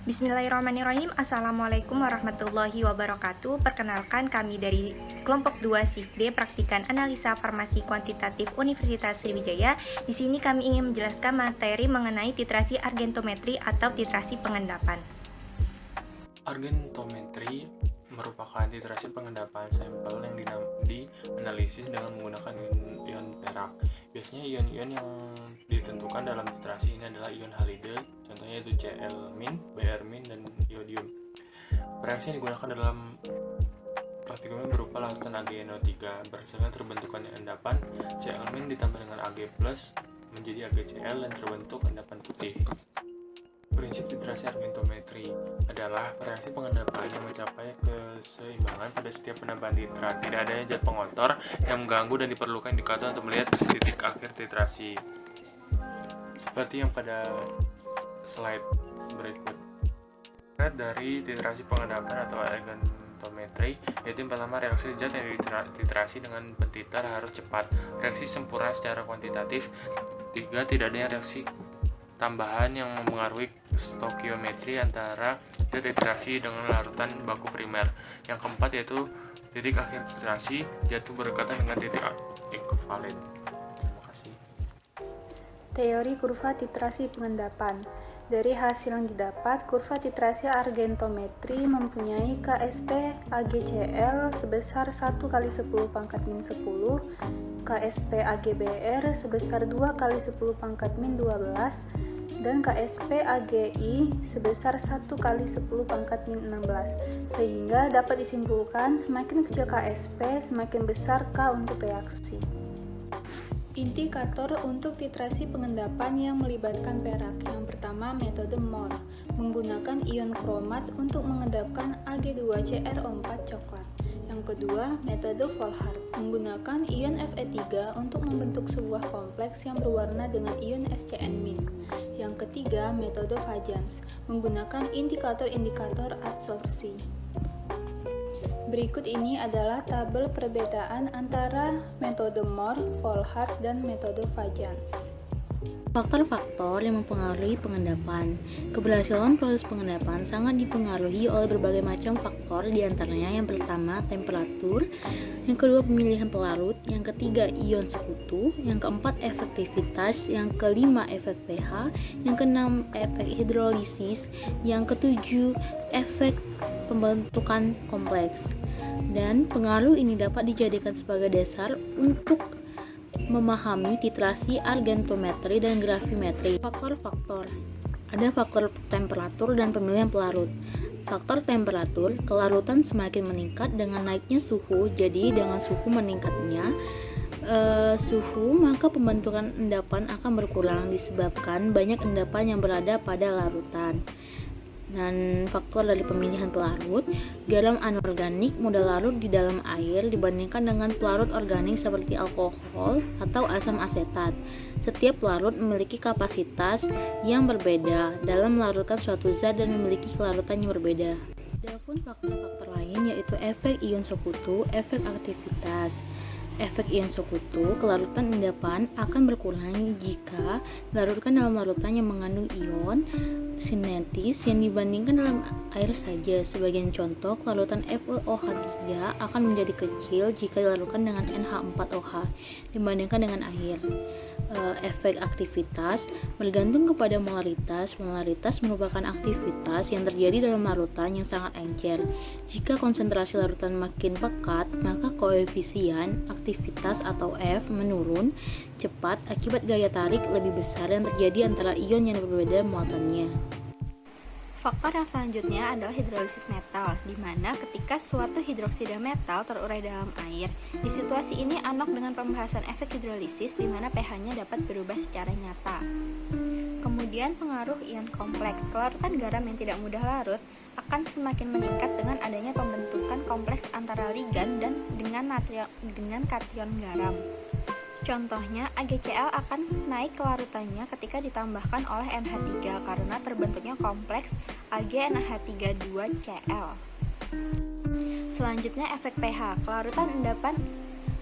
Bismillahirrahmanirrahim. Assalamualaikum warahmatullahi wabarakatuh. Perkenalkan, kami dari kelompok 2 SIF D Praktikan Analisa Farmasi Kuantitatif Universitas Sriwijaya. Di sini kami ingin menjelaskan materi mengenai titrasi argentometri atau titrasi pengendapan. Argentometri merupakan titrasi pengendapan sampel yang dianalisis dengan menggunakan ion perak. Biasanya ion-ion yang ditentukan dalam titrasi ini adalah ion halide, contohnya itu Cl-, Br-, dan iodium. Reaksi yang digunakan dalam praktikum ini berupa larutan AgNO3. Berdasarkan terbentukannya endapan, Cl- ditambah dengan Ag+ menjadi AgCl dan terbentuk endapan putih. Prinsip titrasi argentometri adalah reaksi pengendapan yang mencapai keseimbangan pada setiap penambahan titrat. Tidak adanya zat pengotor yang mengganggu dan diperlukan indikator untuk melihat titik akhir titrasi. Seperti yang pada slide berikut. Dari titrasi pengendapan atau argentometri, yaitu yang pertama, reaksi zat yang dititrasi dengan petitar harus cepat. Reaksi sempurna secara kuantitatif. 3. Tidak adanya reaksi tambahan yang mempengaruhi stokiometri antara titrasi dengan larutan baku primer. Yang keempat yaitu titik akhir titrasi jatuh berdekatan dengan titik ekvivalen. Terima kasih. Teori kurva titrasi pengendapan. Dari hasil yang didapat, kurva titrasi argentometri mempunyai KSP AgCl sebesar 1 kali 10 pangkat min 10, KSP AgBr sebesar 2 kali 10 pangkat min 12, dan KSP AgI sebesar 1 kali 10 pangkat min 16, sehingga dapat disimpulkan semakin kecil KSP, semakin besar K untuk reaksi. Indikator untuk titrasi pengendapan yang melibatkan perak. Yang pertama, metode Mohr, menggunakan ion kromat untuk mengendapkan Ag2CrO4 coklat. Yang kedua, metode Volhard, menggunakan ion Fe3 untuk membentuk sebuah kompleks yang berwarna dengan ion SCN-. Yang ketiga, metode Fajans, menggunakan indikator-indikator adsorpsi. Berikut ini adalah tabel perbedaan antara metode Mohr, Volhard, dan metode Fajans. Faktor-faktor yang mempengaruhi pengendapan. Keberhasilan proses pengendapan sangat dipengaruhi oleh berbagai macam faktor, diantaranya yang pertama temperatur, yang kedua pemilihan pelarut, yang ketiga ion sekutu, yang keempat efektivitas, yang kelima efek pH, yang keenam efek hidrolisis, yang ketujuh efek pembentukan kompleks. Dan pengaruh ini dapat dijadikan sebagai dasar untuk memahami titrasi argentometri dan gravimetri. Faktor-faktor. Ada faktor temperatur dan pemilihan pelarut. Faktor temperatur, kelarutan semakin meningkat dengan naiknya suhu. Jadi dengan suhu meningkatnya suhu, maka pembentukan endapan akan berkurang disebabkan banyak endapan yang berada pada larutan. Dan faktor dari pemilihan pelarut, garam anorganik mudah larut di dalam air dibandingkan dengan pelarut organik seperti alkohol atau asam asetat. Setiap pelarut memiliki kapasitas yang berbeda dalam melarutkan suatu zat dan memiliki kelarutan yang berbeda. Ada pun faktor-faktor lain yaitu efek ion sekutu, efek aktivitas. Efek ion sekutu, kelarutan endapan akan berkurang jika dilarutkan dalam larutan yang mengandung ion sinertis yang dibandingkan dalam air saja. Sebagian contoh, kelarutan FeOH3 akan menjadi kecil jika dilarutkan dengan NH4OH dibandingkan dengan air. Efek aktivitas bergantung kepada molaritas. Molaritas merupakan aktivitas yang terjadi dalam larutan yang sangat encer. Jika konsentrasi larutan makin pekat, maka koefisien aktivitas atau F menurun cepat akibat gaya tarik lebih besar yang terjadi antara ion yang berbeda muatannya. Faktor yang selanjutnya adalah hidrolisis metal, di mana ketika suatu hidroksida metal terurai dalam air. Di situasi ini ANOK dengan pembahasan efek hidrolisis, di mana pH-nya dapat berubah secara nyata. Kemudian pengaruh ion kompleks. Kelarutan garam yang tidak mudah larut akan semakin meningkat dengan adanya pembentukan kompleks antara ligan dan dengan kation garam. Contohnya, AgCl akan naik kelarutannya ketika ditambahkan oleh NH3 karena terbentuknya kompleks AgNH3,2Cl. Selanjutnya, efek pH. Kelarutan endapan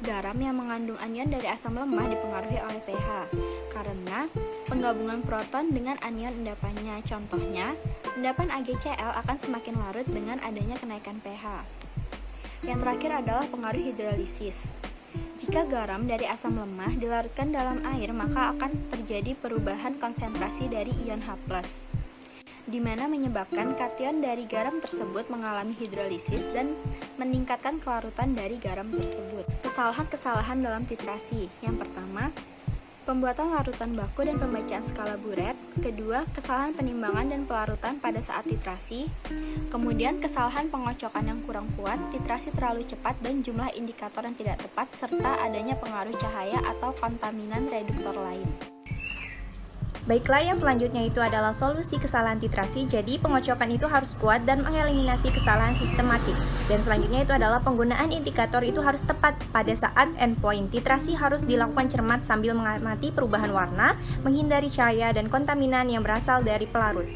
Garam yang mengandung anion dari asam lemah dipengaruhi oleh pH karena penggabungan proton dengan anion endapannya. Contohnya, endapan AgCl akan semakin larut dengan adanya kenaikan pH. Yang terakhir adalah pengaruh hidrolisis. Jika garam dari asam lemah dilarutkan dalam air, maka akan terjadi perubahan konsentrasi dari ion H+, di mana menyebabkan kation dari garam tersebut mengalami hidrolisis dan meningkatkan kelarutan dari garam tersebut. Kesalahan-kesalahan dalam titrasi. Yang pertama, pembuatan larutan baku dan pembacaan skala Buret. Kedua, kesalahan penimbangan dan pelarutan pada saat titrasi. Kemudian, kesalahan pengocokan yang kurang kuat, titrasi terlalu cepat dan jumlah indikator yang tidak tepat, serta adanya pengaruh cahaya atau kontaminan reduktor lain. Baiklah, yang selanjutnya itu adalah solusi kesalahan titrasi. Jadi pengocokan itu harus kuat dan mengeliminasi kesalahan sistematik. Dan selanjutnya itu adalah penggunaan indikator itu harus tepat pada saat endpoint. Titrasi harus dilakukan cermat sambil mengamati perubahan warna, menghindari cahaya dan kontaminan yang berasal dari pelarut.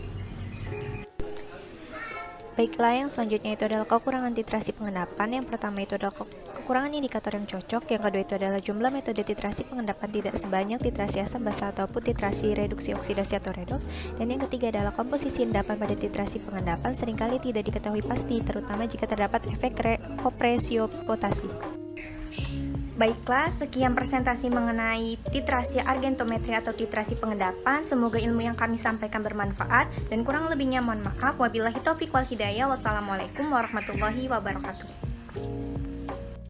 Baiklah, yang selanjutnya itu adalah kekurangan titrasi pengendapan. Yang pertama itu adalah kekurangan indikator yang cocok. Yang kedua itu adalah jumlah metode titrasi pengendapan tidak sebanyak titrasi asam basa ataupun titrasi reduksi oksidasi atau redoks. Dan yang ketiga adalah komposisi endapan pada titrasi pengendapan seringkali tidak diketahui pasti, terutama jika terdapat efek kopresiopotasi. Baiklah, sekian presentasi mengenai titrasi argentometri atau titrasi pengendapan. Semoga ilmu yang kami sampaikan bermanfaat, dan kurang lebihnya mohon maaf. Wabillahi taufiq wal hidayah. Wassalamualaikum warahmatullahi wabarakatuh.